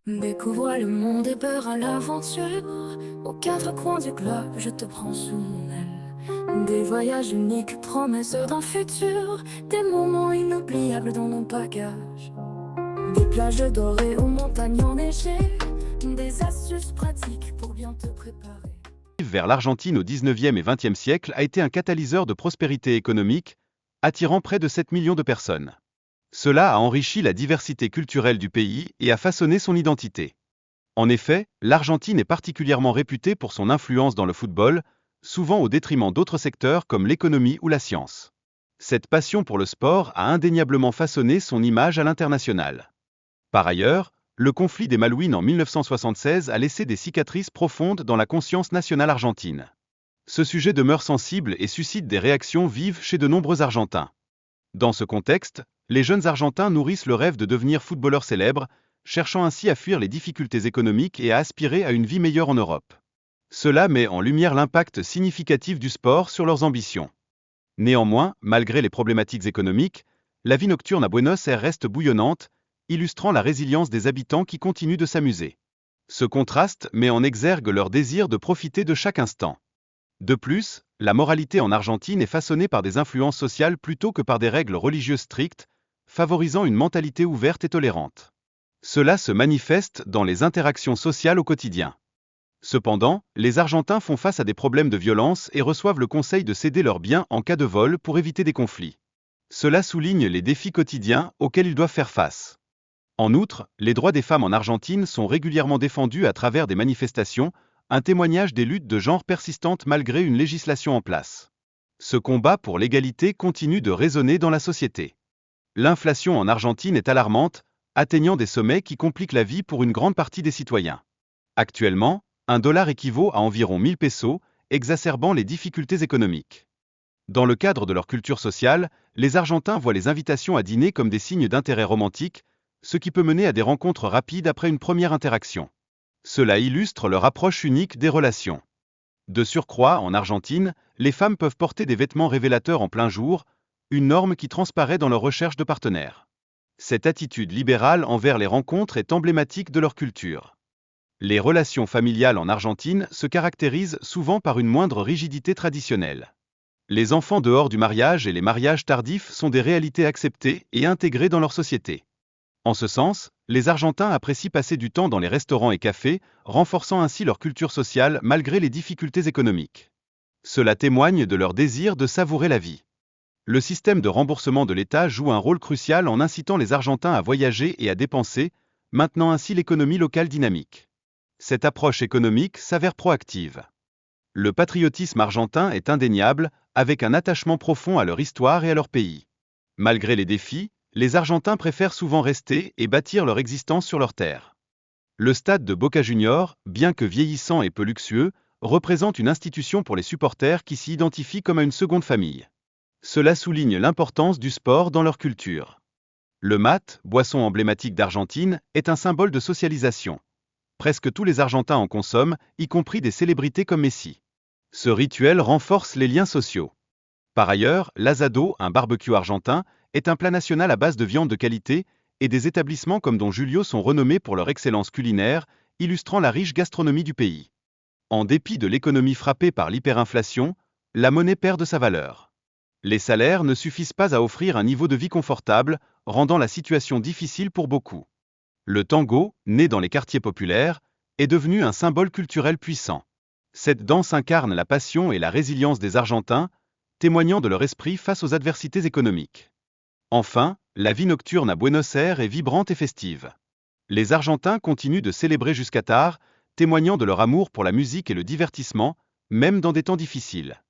Découvre le monde et peur à l'aventure. Aux quatre coins du globe, je te prends sous mon aile. Des voyages uniques, promesses d'un futur. Des moments inoubliables dans nos bagages. Des plages dorées aux montagnes enneigées. Des astuces pratiques pour bien te préparer. Vers l'Argentine au XIXe et XXe siècle a été un catalyseur de prospérité économique, attirant près de 7 millions de personnes. Cela a enrichi la diversité culturelle du pays et a façonné son identité. En effet, l'Argentine est particulièrement réputée pour son influence dans le football, souvent au détriment d'autres secteurs comme l'économie ou la science. Cette passion pour le sport a indéniablement façonné son image à l'international. Par ailleurs, le conflit des Malouines en 1976 a laissé des cicatrices profondes dans la conscience nationale argentine. Ce sujet demeure sensible et suscite des réactions vives chez de nombreux Argentins. Dans ce contexte, les jeunes Argentins nourrissent le rêve de devenir footballeurs célèbres, cherchant ainsi à fuir les difficultés économiques et à aspirer à une vie meilleure en Europe. Cela met en lumière l'impact significatif du sport sur leurs ambitions. Néanmoins, malgré les problématiques économiques, la vie nocturne à Buenos Aires reste bouillonnante, illustrant la résilience des habitants qui continuent de s'amuser. Ce contraste met en exergue leur désir de profiter de chaque instant. De plus, la moralité en Argentine est façonnée par des influences sociales plutôt que par des règles religieuses strictes, favorisant une mentalité ouverte et tolérante. Cela se manifeste dans les interactions sociales au quotidien. Cependant, les Argentins font face à des problèmes de violence et reçoivent le conseil de céder leurs biens en cas de vol pour éviter des conflits. Cela souligne les défis quotidiens auxquels ils doivent faire face. En outre, les droits des femmes en Argentine sont régulièrement défendus à travers des manifestations, un témoignage des luttes de genre persistantes malgré une législation en place. Ce combat pour l'égalité continue de résonner dans la société. L'inflation en Argentine est alarmante, atteignant des sommets qui compliquent la vie pour une grande partie des citoyens. Actuellement, un dollar équivaut à environ 1000 pesos, exacerbant les difficultés économiques. Dans le cadre de leur culture sociale, les Argentins voient les invitations à dîner comme des signes d'intérêt romantique, ce qui peut mener à des rencontres rapides après une première interaction. Cela illustre leur approche unique des relations. De surcroît, en Argentine, les femmes peuvent porter des vêtements révélateurs en plein jour, une norme qui transparaît dans leur recherche de partenaires. Cette attitude libérale envers les rencontres est emblématique de leur culture. Les relations familiales en Argentine se caractérisent souvent par une moindre rigidité traditionnelle. Les enfants dehors du mariage et les mariages tardifs sont des réalités acceptées et intégrées dans leur société. En ce sens, les Argentins apprécient passer du temps dans les restaurants et cafés, renforçant ainsi leur culture sociale malgré les difficultés économiques. Cela témoigne de leur désir de savourer la vie. Le système de remboursement de l'État joue un rôle crucial en incitant les Argentins à voyager et à dépenser, maintenant ainsi l'économie locale dynamique. Cette approche économique s'avère proactive. Le patriotisme argentin est indéniable, avec un attachement profond à leur histoire et à leur pays. Malgré les défis, les Argentins préfèrent souvent rester et bâtir leur existence sur leurs terres. Le stade de Boca Juniors, bien que vieillissant et peu luxueux, représente une institution pour les supporters qui s'y identifient comme à une seconde famille. Cela souligne l'importance du sport dans leur culture. Le mate, boisson emblématique d'Argentine, est un symbole de socialisation. Presque tous les Argentins en consomment, y compris des célébrités comme Messi. Ce rituel renforce les liens sociaux. Par ailleurs, l'asado, un barbecue argentin, est un plat national à base de viande de qualité, et des établissements comme Don Julio sont renommés pour leur excellence culinaire, illustrant la riche gastronomie du pays. En dépit de l'économie frappée par l'hyperinflation, la monnaie perd de sa valeur. Les salaires ne suffisent pas à offrir un niveau de vie confortable, rendant la situation difficile pour beaucoup. Le tango, né dans les quartiers populaires, est devenu un symbole culturel puissant. Cette danse incarne la passion et la résilience des Argentins, témoignant de leur esprit face aux adversités économiques. Enfin, la vie nocturne à Buenos Aires est vibrante et festive. Les Argentins continuent de célébrer jusqu'à tard, témoignant de leur amour pour la musique et le divertissement, même dans des temps difficiles.